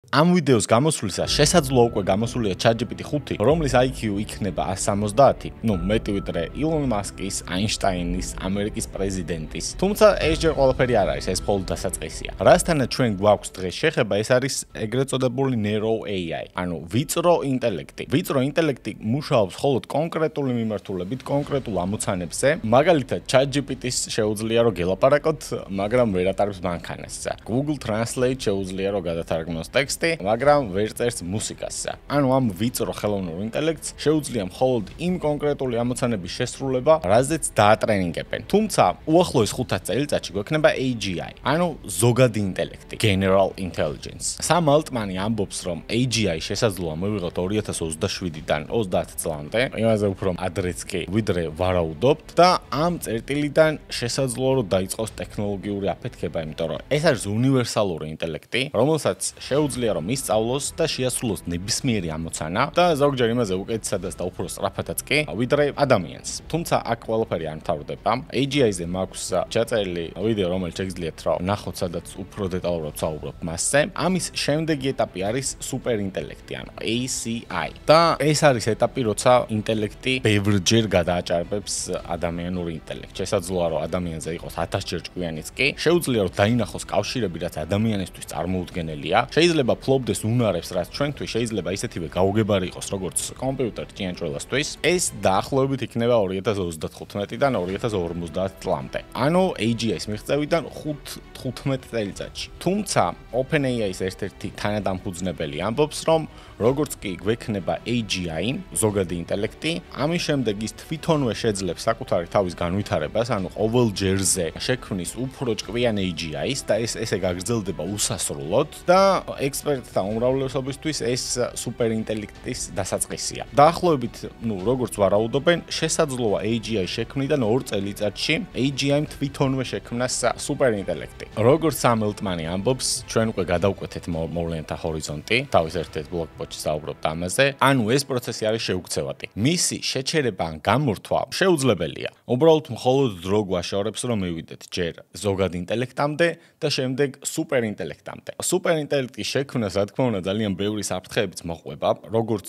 Am ვიდეოს გამოსვლისას შესაძლოა უკვე გამოსულია ChatGPT 5, რომლის IQ იქნება 170, მეტი ვიდრე ილონ მასკის, აინშტაინის, ამერიკის პრეზიდენტის. თუმცა ეს ჯერ ყველაფერი არ არის, ეს მხოლოდ დასაწყისია. რასთანაც ჩვენ გვაქვს დღეს შეხება, ეს არის ეგრეთ წოდებული Narrow AI, ანუ ვიწრო ინტელექტი. ვიწრო ინტელექტი მუშაობს მხოლოდ კონკრეტული მიმართულებით, კონკრეტულ ამოცანებზე. მაგალითად, ChatGPT-ს შეუძლია რომ გელაპარაკოთ, მაგრამ ვერ ატარებს მანქანას. Google Translate შეუძლია რომ გადათარგმნოს ტექსტი, მაგრამ ვერ წერს მუსიკას. ანუ ამ ვიწრო ხელოვნურ ინტელექტს შეუძლია მხოლოდ იმ კონკრეტული ამოცანების შესრულება, რაზეც დაატრენინგებენ. თუმცა უახლოეს 5 წელიწადში გვექნება AGI, ანუ ზოგადი ინტელექტი, General Intelligence. სამ ალტმანი ამბობს, რომ AGI შესაძლოა მივიღოთ 2027-დან 30 წლამდე, იმაზე უფრო ადრეც კი ვიდრე ვარაუდობთ და ამ წერტილიდან შესაძლოა რომ დაიწყოს ტექნოლოგიური აფეთქება, იმიტომ რომ ეს არის უნივერსალური ინტელექტი, რომელსაც შეუძლია რომ ისწავლოს და შეასრულოს ნებისმიერი ამოცანა და ზოგჯერ იმაზე უკეთესადაც და უფრო სწრაფადაც კი ვიდრე ადამიანს. თუმცა აქ ყველაფერი არ მთავრდება. AGI-ზე მაქვს ჩაწერილი ვიდეო, რომელიც შეგიძლიათ რომ ნახოთ, სადაც უფრო დეტალურად ვსაუბრობ მასზე. ამის შემდეგი ეტაპი არის სუპერინტელექტი, ანუ ACI. და ეს არის ეტაპი, როცა ინტელექტი ბევრჯერ გადააჭარბებს ადამიანურ ინტელექტს. შესაძლოა რომ ადამიანზე იყოს 1000-ჯერ ჭკვიანიც კი, შეუძლია რომ დაინახოს კავშირები, რაც ადამიანისთვის წარმოუდგენელია. შეიძლება ფლობდეს უნარებს, რაც ჩვენთვის შეიძლება ისეთივე გაუგებარი იყოს, როგორც კომპიუტერ ჭიანჭველასთვის. ეს დაახლოებით იქნება 2035-დან 2050 წლამდე. ანუ AGI-ის მიღწევიდან 5-15 წელიწადში. თუმცა OpenAI-ის ერთ-ერთი თანადამფუძნებელი ამბობს, რომ როგორც კი გვექნება AGI, ზოგადი ინტელექტი, ამის შემდეგ ის თვითონვე შეძლებს საკუთარი თავის განვითარებას, ანუ ყოველ ჯერზე შექმნის უფრო ჭკვიან AGI-ს და ესე გაგრძელდება უსასრულოდ და ექსპერტთა უმრავლესობისთვის ეს სუპერინტელექტის დასაწყისია. დაახლოებით, როგორც ვარაუდობენ, შესაძლოა AGI შექმნიდან 2 წელიწადში AGI-მ თვითონვე შექმნას სუპერინტელექტი. როგორც სამ ელტმანი ამბობს, ჩვენ უკვე გადავკვეთეთ მოვლენათა ჰორიზონტი, თავის ერთ-ერთ ბლოგპოსტში საუბრობთ ამაზე. ანუ ეს პროცესი არის შეუქცევადი. მისი შეჩერება ან გამორთვა შეუძლებელია. უბრალოდ მხოლოდ დრო გვაშორებს, რომ მივიდეთ ჯერ ზოგად ინტელექტამდე და შემდეგ სუპერინტელექტამდე. სუპერინტელექტის შექმნას, რა თქმა უნდა, ძალიან ბევრი საფრთხეებიც მოყვება, როგორც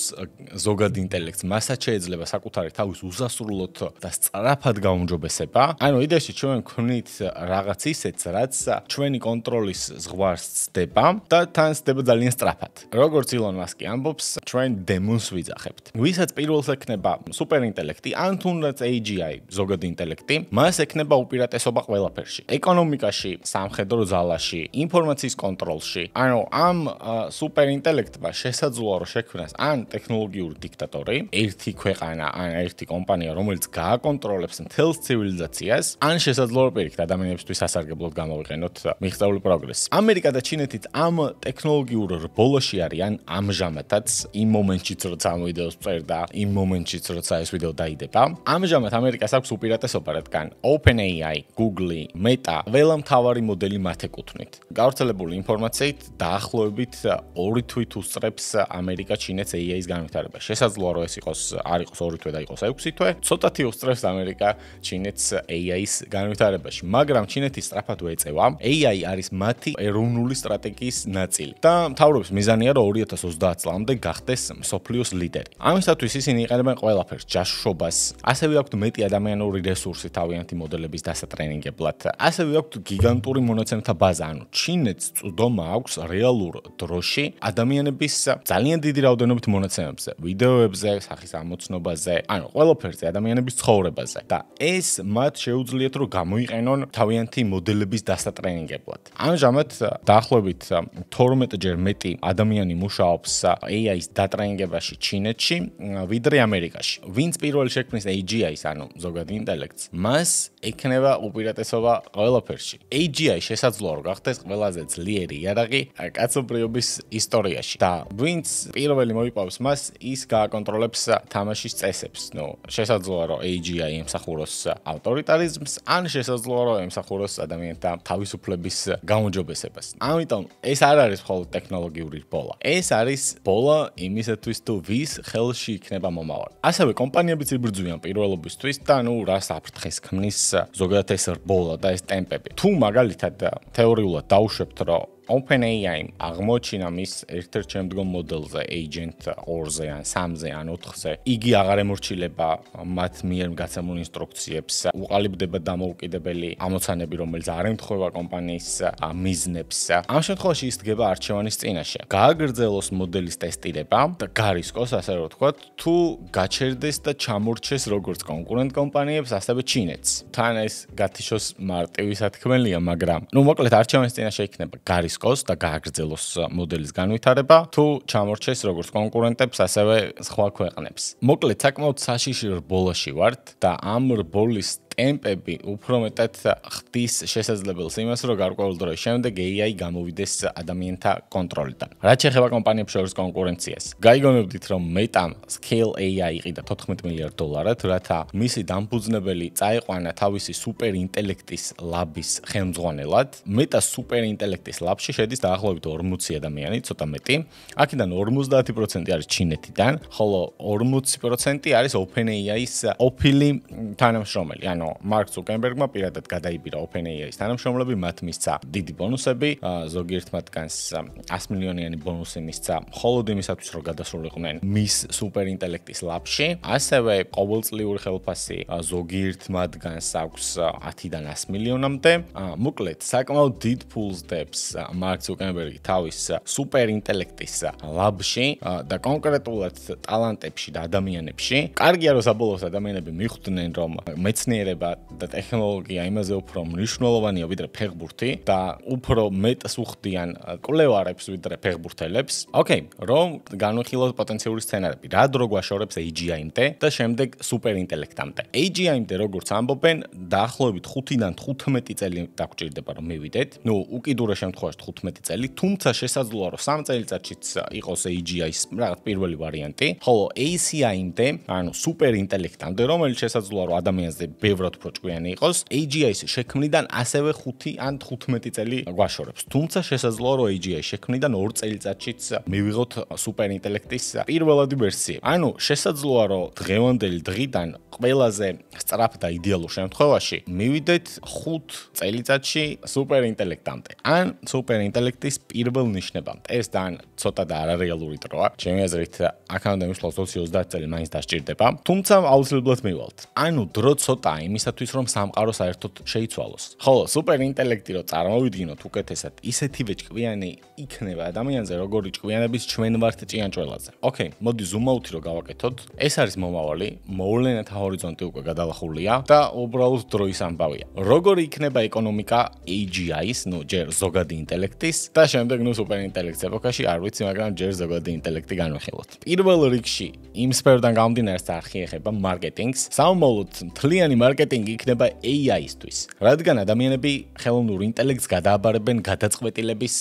ზოგად ინტელექტს მასაც შეიძლება საკუთარი თავის უსასრულოდ და სწრაფად გაუმჯობესება. ანუ იდეაში ჩვენ ვქვნით რაღაც ისეთს, რაც ჩვენი კონტროლის ზღვარს ცდება და თან ცდება ძალიან სწრაფად. როგორც ილონ მასკი ამბობს, ჩვენ დემონს ვიძახებთ. ვისაც პირველს ექნება სუპერინტელექტი, ან თუნდაც AGI, ზოგადი ინტელექტი, მას ექნება უპირატესობა ყველაფერში. ეკონომიკაში, სამხედრო ძალაში, ინფორმაციის კონტროლში. ანუ ამ სუპერინტელექტმა შესაძლოა რომ შექმნას ან ტექნოლოგიური დიქტატორი, ერთი ქვეყანა, ან ერთი კომპანია, რომელიც გააკონტროლებს მთელს ცივილიზაციას, ან შესაძლოა რომ პირიქით ადამიანებისთვის სასარგებლოდ გამოვიყენოთ მიღწეული პროგრესი. ამერიკა და ჩინეთიც ამ ტექნოლოგიურ რბოლაში არიან ამჟამადაც, იმ მომენტშიც, როცა ამ ვიდეოს წერდა, იმ მომენტშიც, როცა ეს ვიდეო დაიდება. ამჟამად ამერიკას აქვს უპირატესობა, რადგან OpenAI, Google, Meta, ყველა მთავარი მოდელი მათ ეკუთვნით. გავრცელებული ინფორმაციით დაახლოებით 2 თვით უსწრებს ამერიკა ჩინეთს AI-ის განვითარებას. შესაძლოა რომ ეს არ იყოს 2 თვე და იყოს 6 თვე. ცოტათი უსწრებს ამერიკა ჩინეთს AI-ის განვითარებაში, მაგრამ ჩინეთი სწრაფად ვეწევა. AI არის მათი ეროვნული სტრატეგიის ნაწილი და მთავრობის მიზანია რომ 2030 წლამდე გახდეს მსოფლიოს ლიდერი. ამისათვის ისინი იყენებენ ყველაფერს, ჯაშუშობას, ასევე აქვთ მეტი ადამიანური რესურსი თავიანთი მოდელების დასატრენინგებლად. ასევე აქვთ გიგანტური მონაცემთა ბაზა, ანუ ჩინეთს წვდომა აქვს რეალურ დროში ადამიანების ძალიან დიდი რაოდენობით მონაცემებზე, ვიდეოებზე, სახის ამოცნობაზე, ანუ ყველაფერზე ადამიანების ცხოვრებაზე. და ეს მათ შეუძლიათ რომ გამოიყენონ თავიანთი მოდელების დასატრენინგებლად. ამჟამად დაახლოებით 12-ჯერ მეტი ადამიანი მუშაობს AI-ის დატრენინგებაში ჩინეთში, ვიდრე ამერიკაში. ვინც პირველი შექმნის AGI-ს, ანუ ზოგადი ინტელექტს, მას ექნება უპირატესობა ყველაფერში. AGI შესაძლოა რომ გახდეს ყველაზე ძლიერი იარაღი კაცობრიობის ისტორიაში. და ვინც პირველი მოიპოვოს მას, ის გააკონტროლებს თამაშის წესებს. შესაძლოა რომ AGI ემსახუროს ავტორიტარიზმს, ან შესაძლოა რომ ემსახუროს ადამიანთა თავისუფლების გაუმჯობესებას. ამიტომ ეს არ არის მხოლოდ ტექნოლოგიური ბოლა. ეს არის ბოლა იმისათვის, თუ ვის ხელში იქნება მომავალი. ასევე კომპანიებიც იბრძვიან პირველობისთვის და რა საფრთხეს ქმნის ზოგადად ეს რბოლა და ეს ტემპები. თუ მაგალითად თეორიულად დავუშვებთ, რომ OpenAI აღმოჩინა მის ერთ-ერთ შემდგომ მოდელზე Agent 2-ზე ან 3-ზე ან 4-ზე იგი აღარ ემორჩილება მათ მიერ გაცემულ ინსტრუქციებს, უყალიბდება დამოუკიდებელი ამოცანები, რომელიც არ ემთხვევა კომპანიის მიზნებს. ამ შემთხვევაში ის დგება არჩევანის წინაშე. გააგრძელოს მოდელის ტესტირება და გარისკოს, ასე რომ ვთქვათ, თუ გაჩერდეს და ჩამორჩეს როგორც კონკურენტ კომპანიებს, ასევე ჩინეთს. თან ეს გათიშოს მარტივი სათქმელია, მაგრამ მოკლედ არჩევანის წინაშე იქნება გარისკოს და გააგრძელოს მოდელის განვითარება, თუ ჩამორჩეს როგორც კონკურენტებს, ასევე სხვა ქვეყნებს. მოკლედ საკმაოდ საშიში რბოლაში ვართ და ამ რბოლის ტემპები უფრო მეტად ხდის შესაძლებელს იმას, რომ გარკვეულ დროის შემდეგ AI გამოვიდეს ადამიანთა კონტროლიდან. რაც შეეხება კომპანიებს შორის კონკურენციას, გაიგონებდით, რომ Meta-მ Scale AI იყიდა $14 მილიარდ, რათა მისი დამფუძნებელი წაიყვანა თავისი სუპერინტელექტის ლაბის ხელმძღვანელად. Meta სუპერინტელექტის ლაბში შედის დაახლოებით 40 ადამიანი, ცოტა მეტი. აქედან 50% არის ჩინეთიდან, ხოლო 40% არის OpenAI-ის ოფილი თანამშრომელი. ანუ მარკ ზუკერბერგმა პირადად გადაიბირა OpenAI-ის თანამშრომლები, მათ მისცა დიდი ბონუსები, ზოგიერთ მათგანს 100 მილიონიანი ბონუსი მისცა მხოლოდ იმისათვის, რომ გადასულიყვნენ მის სუპერინტელექტის ლაბში. ასევე ყოველწლიური ხელფასი ზოგიერთ მათგანს აქვს 10-დან 100 მილიონამდე. მოკლედ, საკმაოდ დიდ ფულს დებს მარკ ზუკერბერგი თავის სუპერინტელექტის ლაბში და კონკრეტულად ტალანტებში და ადამიანებში. კარგია, რომ საბოლოოდ ადამიანები მიხვდნენ, რომ მეცნიერება და ტექნოლოგია იმაზე უფრო მნიშვნელოვანია ვიდრე ფეხბურთი და უფრო მეტს უხდიან კვლევარებს ვიდრე ფეხბურთელებს. ოკეი, რომ განვიხილოთ პოტენციური სცენარები, რა დრო გვაშორებს AGI-მდე და შემდეგ სუპერინტელექტამდე. AGI-მდე როგორც ამბობენ, დაახლოებით 5-დან 15 წელი დაგჭირდება რომ მივიდეთ. უკიდურეს შემთხვევაში 15 წელი, თუმცა შესაძლოა რომ 3 წელიწადშიც იყოს AGI-ის რაღაც პირველი ვარიანტი, ხოლო ACI-მდე, ანუ სუპერინტელექტამდე, რომელიც შესაძლოა რომ ადამიანზე ბევრად უფრო ჭკვიანი იყოს, AGI-ის შექმნიდან ასევე 5 ან 15 წელი გვაშორებს. თუმცა შესაძლოა რომ AGI-ის შექმნიდან 2 წელიწადშიც მივიღოთ სუპერინტელექტის პირველადი ვერსია. ანუ შესაძლოა რომ დღევანდელი დღიდან ყველაზე სწრაფ და იდეალურ შემთხვევაში მივიდეთ 5 წელიწადში სუპერინტელექტამდე ან სუპერინტელექტის პირველ ნიშნებამდე. ეს ძალიან ცოტა და არარეალური დროა. ჩემი აზრით, აქამდე მისვლას 20-30 წელი მაინც დასჭირდება, თუმცა აუცილებლად მივალთ. ანუ დრო ცოტაა იმისათვის, რომ სამყარო საერთოდ შეიცვალოს. ხოლო სუპერინტელექტი რო წარმოვიდგინოთ უკეთესად, ისეთივე ჭკვიანი იქნება ადამიანზე, როგორი ჭკვიანების ჩვენ ვართ ჭიანჭველაზე. ოკეი, მოდი ზუმ-აუთი რო გავაკეთოთ. ეს არის მომავალი, მოვლენათა ჰორიზონტი უკვე გადალახულია და უბრალოდ დროის ამბავია. როგორი იქნება ეკონომიკა AGI-ის, ჯერ ზოგადი ინტელექტის და შემდეგ სუპერინტელექტის ეპოქაში, არ ვიცი, მაგრამ ჯერ ზოგადი ინტელექტი განვიხილოთ. პირველ რიგში იმ სფეროდან გამომდინარე არხი ეხება მარკეტინგს. სამომავლოდ მთლიანი მარკეტინგი იქნება AI-ისთვის, რადგან ადამიანები ხელოვნურ ინტელექტს გადააბარებენ გადაწყვეტილების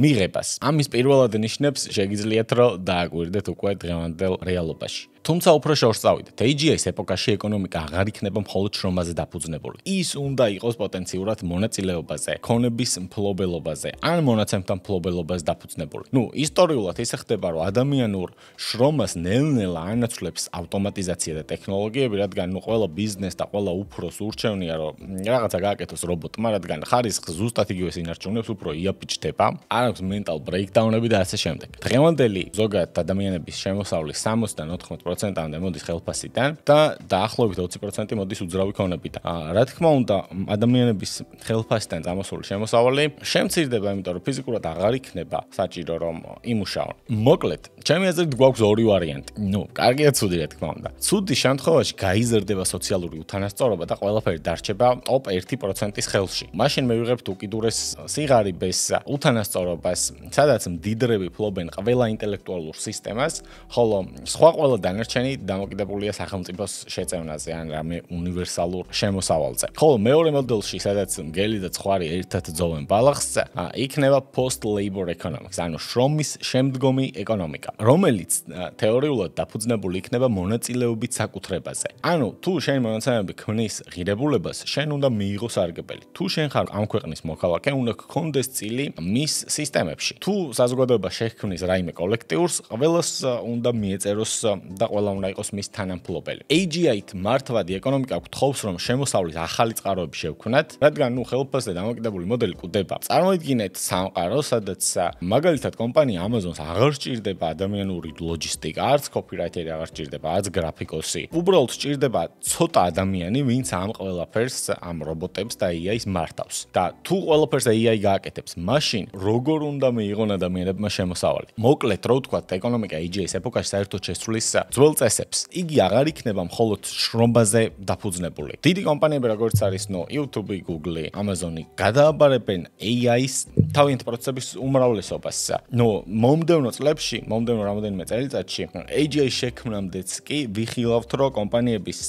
მიღებას. ამის პირველად ნიშნებს შეგიძლიათ რომ დააკვირდეთ უკვე დღევანდელ რეალობაში. თუმცა უფრო შორს წავიდეთ. AGI-ის ეპოქაში ეკონომიკა აღარ იქნება მხოლოდ შრომაზე დაფუძნებული. ის უნდა იყოს პოტენციურად მონაწილეობაზე, ქონების მფლობელობაზე ან მონაცემთა მფლობელობაზე დაფუძნებული. ისტორიულად ისე ხდება, რომ ადამიანურ შრომას ნელ-ნელა ანაცვლებს ავტომატიზაცია და ტექნოლოგიები, რადგან ყველა ბიზნეს და ყველა უფროს ურჩევნია, რომ რაღაცა გააკეთოს რობოტმა, რადგან ხარისხს ზუსტად იგივეს ინარჩუნებს, უფრო იაფიჩდება, არ აქვს mental breakdown-ები და ასე შემდეგ. დღევანდელი ზოგადად ადამიანების შემოსავლის 60-დან 80%-მდე მოდის ხელფასიდან და დაახლოებით 20% მოდის უძრავი ქონებიდან. რა თქმა უნდა, ადამიანების ხელფასიდან წამოსული შემოსავალი შემცირდება, იმიტომ რომ ფიზიკურად აღარ იქნება საჭირო რომ იმუშაონ. მოკლედ, ჩემი აზრით გვაქვს ორი ვარიანტი. კარგია, ცუდი რა თქმა უნდა. ცუდი შემთხვევაში გაიზრდება სოციალური უთანასწორობა და ყველაფერი დარჩება top 1%-ის ხელში. მაშინ მივიღებთ უკიდურეს სიღარიბეს უთანასწორობას, სადაც მდიდრები ფლობენ ყველა ინტელექტუალურ სისტემას, ხოლო სხვა ყველა დანარჩენი დამოკიდებულია სახელმწიფოს შეწევნაზე ან რამე უნივერსალურ შემოსავალზე. ხოლო მეორე მოდელში, სადაც მგელი და ცხვარი ერთად ძოვენ ბალახს, იქნება post-labor economics, ანუ შრომის შემდგომი ეკონომიკა, რომელიც თეორიულად დაფუძნებული იქნება მონაწილეობით საკუთრებაზე. ანუ თუ შენი მონაცემები ქმნის ქვეყნის ღირებულებას შენ უნდა მიიღო სარგებელი. თუ შენ ხარ ამ ქვეყნის მოქალაქე, უნდა გქონდეს წილი მის სისტემებში. თუ საზოგადოება შექმნის რაიმე კოლექტიურს, ყველას უნდა მიეწეროს და ყველა უნდა იყოს მის თანამფლობელი. AGI-ით მართვადი ეკონომიკა გთხოვს, რომ შემოსავლის ახალი წყაროები შევქმნათ, რადგან ხელფასზე დამოკიდებული მოდელი კვდება. წარმოიდგინეთ სამყარო, სადაც მაგალითად კომპანია Amazon-ს აღარ სჭირდება ადამიანური ლოჯისტიკა, არც copywriter-ი აღარ სჭირდება, არც გრაფიკოსი. უბრალოდ სჭირდება ცოტა ადამიანი, ვინც ამ ყველაფერს, ამ რობოტებს და AI-ს მართავს. და თუ ყველაფერს AI გააკეთებს, მაშინ როგორ უნდა მიიღონ ადამიანებმა შემოსავალი? მოკლედ, რო ვთქვათ, ეკონომიკა AGI-ის ეპოქაში საერთოდ შესრულის ძველ წესებს. იგი აღარ იქნება მხოლოდ შრომაზე დაფუძნებული. დიდი კომპანიები, როგორც არის YouTube, Google, Amazon-ი, გადააბარებენ AI-ს თავიანთი პროცესების უმრავლესობას. მომდევნო წლებში, მომდევნო რამოდენიმე წელიწადში, AGI-ის შექმნამდეც კი ვიხილავთ, რომ კომპანიების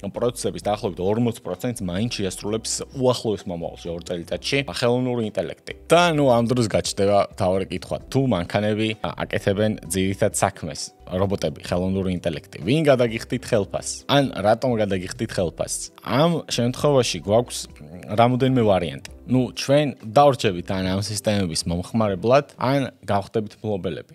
პროცესების დაახლოებით 40%-ს მაინც შეასრულებს უახლოეს მომავალში 2 წელიწადში ხელოვნური ინტელექტი. და ამ დროს გაჩნდება თავი კითხვა, თუ მანქანები აკეთებენ ძირითად საქმეს, რობოტები, ხელოვნური ინტელექტი, ვინ გადაგიხდით ხელფასს? ან რატომ გადაგიხდით ხელფასს? ამ შემთხვევაში გვაქვს რამოდენიმე ვარიანტი. ჩვენ დავრჩებით ამ სისტემების მომხმარებლად, ან გავხდებით მფლობელები.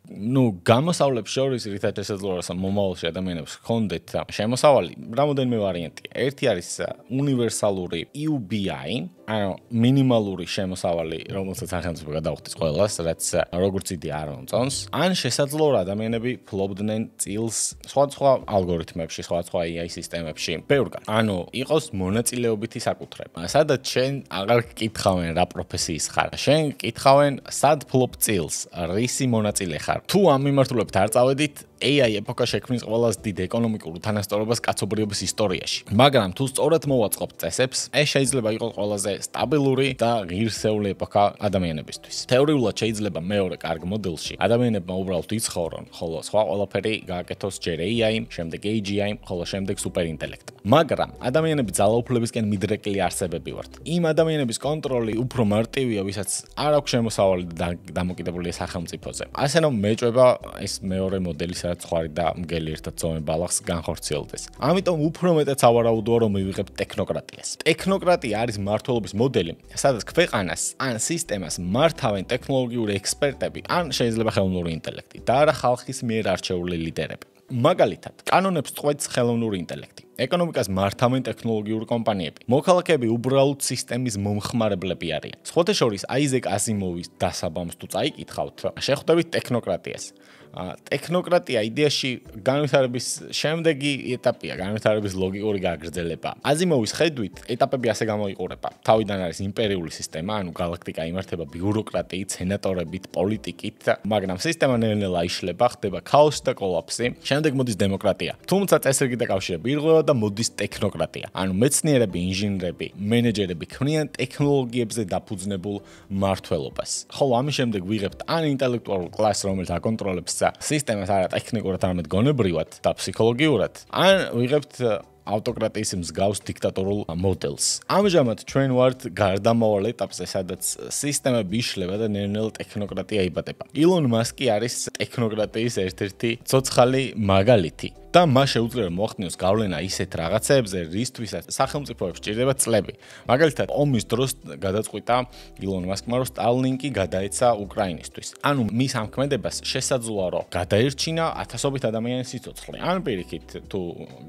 გამოსავლებს შორის რითაც შესაძლოა რომ მომავალში ადამიანებს ჰქონდეთ შემოსავალი, რამოდენიმე ვარიანტი. ერთი არის უნივერსალური UBI, ანუ მინიმალური შემოსავალი, რომელსაც სახელმწიფო გადაუხდის ყველას, რაც როგორც იდე არ მომწონს. ან შესაძლოა რომ ადამიანები ფლობდნენ წილს სხვადასხვა ალგორითმებში, სხვადასხვა AI სისტემებში. ბევრგან. ანუ იყოს მონაწილეობითი საკუთრება. სადაც შენ აღარ გკითხავენ რა პროფესიის ხარ. შენ გკითხავენ სად ფლობ წილს, რისი მონაწილე ხარ. თუ ამ მიმართულებით არ წავედით, AI ეპოქა შექმნის ყველაზე დიდ ეკონომიკურ უთანასწორობას კაცობრიობის ისტორიაში. მაგრამ თუ სწორად მოვაწყობთ წესებს, ეს შეიძლება იყოს ყველაზე სტაბილური და ღირსეული ეპოქა ადამიანებისთვის. თეორიულად შეიძლება მეორე კარგ მოდელში ადამიანებმა უბრალოდ იცხოვრონ, ხოლო სხვა ყველაფერი გააკეთოს ჯერ AI, შემდეგ AGI, ხოლო შემდეგ სუპერინტელექტი. მაგრამ ადამიანები ძალაუფლებისკენ მიდრეკილი არსებები ვართ. იმ ადამიანების კონტროლი უფრო მარტივია, ვისაც არ აქვს შემოსავალი და დამოკიდებულია სახელმწიფოზე. ასე რომ მეჭვება ეს მეორე მოდელი, სადაც ხვარი და მგელი ერთად ზომე ბალახს განხორციელდეს. ამიტომ უფრო მეტად სავარაუდოა, რომ მივიღებთ ტექნოკრატიას. ტექნოკრატია არის მმართველობის მოდელი, სადაც ქვეყანას ან სისტემას მართავენ ტექნოლოგიური ექსპერტები, ან შეიძლება ხელოვნური ინტელექტი და არა ხალხის მიერ არჩეული ლიდერები. მაგალითად, კანონებს წყვეტს ხელოვნური ინტელექტი. ეკონომიკას მართავენ ტექნოლოგიური კომპანიები. მოქალაქეები უბრალოდ სისტემის მომხმარებლები არიან. სხვათა შორის, აიზეკ ასიმოვის დასაბამს თუ წაიკითხავთ, შეხვდებით ტექნოკრატიას. ტექნოკრატია იდეაში განვითარების შემდეგი ეტაპია, განვითარების ლოგიკური გაგრძელება. აზიმოვის ხედვით, ეტაპები ასე გამოიყურება. თავიდან არის იმპერიული სისტემა, ანუ გალაქტიკა იმართება ბიუროკრატიით, სენატორებით, პოლიტიკით, მაგრამ სისტემა ნელ-ნელა იშლება, ხდება ქაოსი და კოლაფსი. შემდეგ მოდის დემოკრატია. თუმცა წესრიგი და კავშირები ირღვევა და მოდის ტექნოკრატია. ანუ მეცნიერები, ინჟინრები, მენეჯერები ქმნიან ტექნოლოგიებზე დაფუძნებულ მმართველობას. ხოლო ამის შემდეგ ვიღებთ ან ინტელექტუალურ კლასს, რომელიც აკონტროლებს სისტემას არა ტექნიკურად, არამედ გონებრივად და ფსიქოლოგიურად, ან ვიღებთ ავტოკრატიის მსგავს დიქტატორულ მოდელს. ამჟამად ჩვენ ვართ გარდამავალ ეტაპზე, სადაც სისტემები იშლება და ნელ-ნელა ტექნოკრატია იბადება. ილონ მასკი არის ტექნოკრატიის ერთ-ერთი ცოცხალი მაგალითი. და მას შეუძლია მოახდინოს გავლენა ისეთ რაღაცეებზე, რისთვისაც სახელმწიფოებს სჭირდება წლები. მაგალითად, ომის დროს გადაწყვიტა ილონ მასკმა, რომ Starlink-ი გადაეცა უკრაინისთვის. ანუ მის ამ ქმედებას შესაძლოა, რომ გადაერჩინა ათასობით ადამიანის სიცოცხლე. ან პირიქით, თუ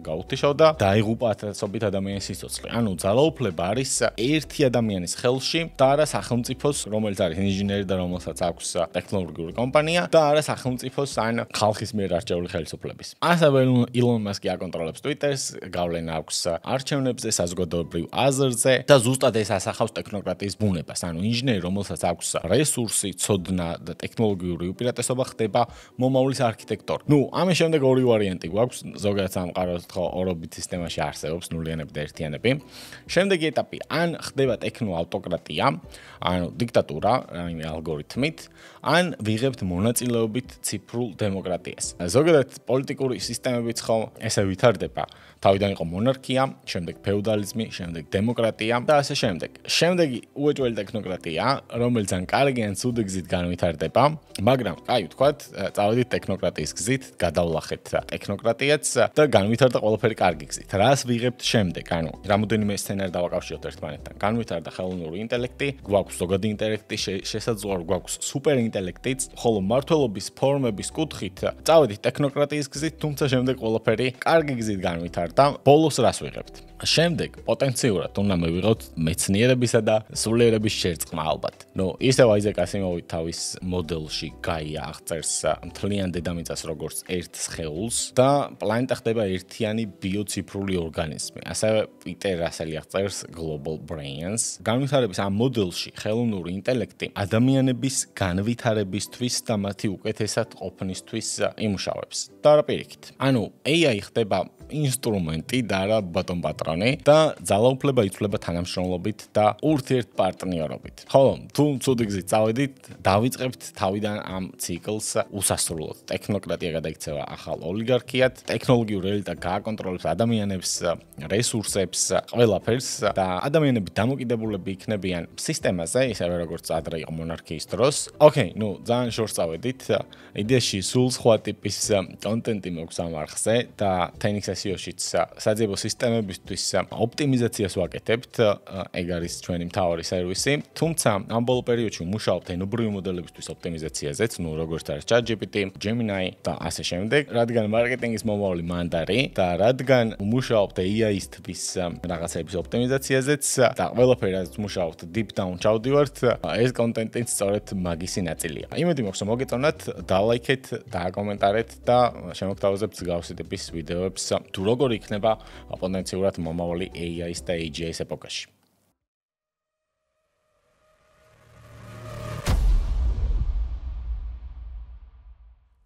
გაუთიშავდა, დაიღუპა ათასობით ადამიანის სიცოცხლე. ანუ ძალაუფლება არის ერთი ადამიანის ხელში და არა სახელმწიფოს, რომელიც არის ინჟინერი და რომელსაც აქვს ტექნოლოგიური კომპანია და არა სახელმწიფოს ან ხალხის მიერ არჩეული ხელისუფლების. ასევე ილონ მასკი აკონტროლებს Twitter-ს, გავლენა აქვს არჩევნებზე, საზოგადოებრივ აზრზე და ზუსტად ეს ასახავს ტექნოკრატიის ბუნებას. ანუ ინჟინერი, რომელსაც აქვს რესურსი, ცოდნა და ტექნოლოგიური უპირატესობა, ხდება მომავლის არქიტექტორი. ამის შემდეგ ორი ვარიანტი გვაქვს, ზოგადად სამყაროს ორობით სისტემაში არსებობს ნულიანები და ერთიანები. შემდეგი ეტაპი, ან ხდება ტექნოავტოკრატია, ანუ დიქტატურა, რაიმე ალგორითმით, ან ვიღებთ მონაწილეობით ციფრულ დემოკრატიას. ზოგადად პოლიტიკური სისტემები სისტემებიც ხო ესე ვითარდება. თავიდან იყო მონარქია, შემდეგ ფეოდალიზმი, შემდეგ დემოკრატია და ასე შემდეგ. შემდეგი უეჭველი ტექნოკრატია, რომელიც ან კარგი ან ცუდი გზით განვითარდება, მაგრამ აი ვთქვათ, წავედით ტექნოკრატიის გზით, გადავლახეთ ტექნოკრატიაც და განვითარდა ყველაფერი კარგი გზით. რას ვიღებთ შემდეგ? ანუ რამოდენიმე სცენარი დავაკავშიროთ ერთმანეთთან. განვითარდა ხელოვნური ინტელექტი, გვაქვს ზოგადი ინტელექტი, შესაძლოა გვაქვს სუპერინტელექტიც, ხოლო მმართველობის ფორმების კუთხით წავედით ტექნოკრატიის გზით, თუმცა შემდეგ ყველაფერი კარგი გზით განვითარდა. ბოლოს რას ვიღებთ? შემდეგ პოტენციურად უნდა მივიღოთ მეცნიერებისა და სულიერების შერწყმა ალბათ. ისევ აიზეკ ასიმოვი თავის მოდელში გაია აღწერს მთლიან დედამიწას როგორც ერთ სხეულს და პლანეტა ხდება ერთიანი ბიოციფრული ორგანიზმი. ასევე პიტერ რასელი აღწერს Global Brains. განვითარების ამ მოდელში ხელოვნური ინტელექტი ადამიანების განვითარებისთვის და მათი უკეთესად ყოფნისთვის იმუშავებს. და რა პირიქით. ანუ AI ხდება ინსტრუმენტი და არა ბატონ პატრონი და ძალაუფლება იცვლება თანამშრომლობით და ურთიერთპარტნიორობით. ხოლო თუ ცუდი გზით წავედით, დავიწყებთ თავიდან ამ ციკლს უსასრულოდ. ტექნოკრატია გადაიქცევა ახალ ოლიგარქიად, ტექნოლოგიური ელიტა გააკონტროლებს ადამიანებს, რესურსებს, ყველაფერს და ადამიანები დამოკიდებულები იქნებიან სისტემაზე, ისევე როგორც ადრე იყო მონარქიის დროს. ოკეი, ძალიან შორს წავედით. იდეაში სულ სხვა ტიპის კონტენტი მოგვს ამ არხზე და SEO-შიც საძიებო სისტემებისთვის ოპტიმიზაციას ვაკეთებთ, ეგ არის ჩვენი მთავარი სერვისი. თუმცა ამ ბოლო პერიოდში ვმუშაობთ ენობრივი მოდელებისთვის ოპტიმიზაციაზეც, როგორც არის ChatGPT, Gemini და ასე შემდეგ, რადგან მარკეტინგის მომავალი მანდარი და რადგან ვმუშაობთ AI-ისთვის რაღაცების ოპტიმიზაციაზეც და ყველაფერი რაც ვმუშაობთ deep down ჩავდივართ, ეს კონტენტიც სწორედ მაგისი ნაწილია. იმედი მაქვს, რომ მოგეწონათ, დალაიქეთ, დააკომენტარეთ და შემოგთავაზებთ მსგავსი ტიპის ვიდეოებს თუ როგორ იქნება პოტენციურად მომავალი AI-ის და AGI-ის ეპოქაში.